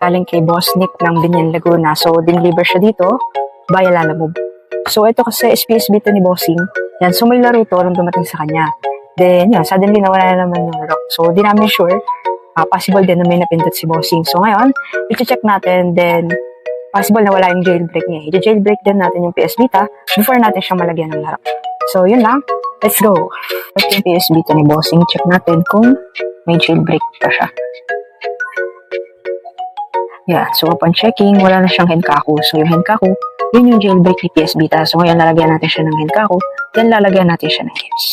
galing kay Boss Nick ng Binyan, Laguna. So, dineliver siya dito via Lalamove. So, ito kasi SPS Vita ni Bossing. Yan, so may laro to nung dumating sa kanya. Then, yun, suddenly nawala na naman yung laro. So, di namin sure. Possible din na may napindot si Bossing. So, ngayon, i-check natin. Then, possible na wala yung jailbreak niya. I-jailbreak din natin yung PS Vita before natin siyang malagyan ng laro. So, yun lang. Let's go. Ito yung PS Vita ni Bossing. Check natin kung may jailbreak pa siya. Yeah, so upon checking, wala na siyang Henkaku. So, yung Henkaku, yun yung jailbreak ni PS Vita. So, ngayon lalagyan natin siya ng Henkaku. Then, lalagyan natin siya ng games.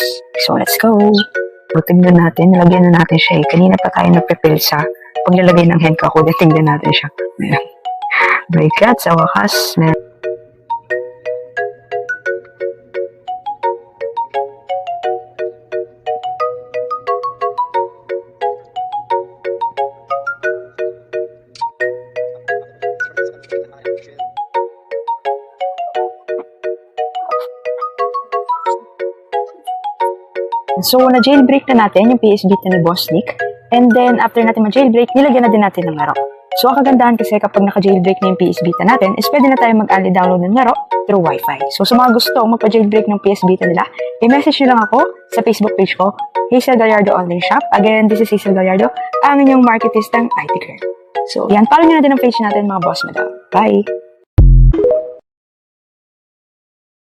So, let's go. So, tingnan natin. Nalagyan na natin siya. Kanina pa tayo nagprepare sa paglalagay ng Henkaku. Then, tingnan natin siya. Break at sa wakas. So, na-jailbreak na natin yung PS Vita ni Boss Nick. And then, after natin ma-jailbreak, nilagyan na din natin ng laro. So, ang kagandahan kasi kapag naka-jailbreak na yung PS Vita natin, is pwede na tayo mag-ali download ng laro through Wi-Fi. So, sa mga gusto magpa-jailbreak ng PS Vita nila, i-message nyo lang ako sa Facebook page ko, Hazel Gallardo Online Shop. Again, this is Hazel Gallardo, ang inyong marketistang IT girl. So, yan, follow nyo na din ang page natin mga boss madam. Bye!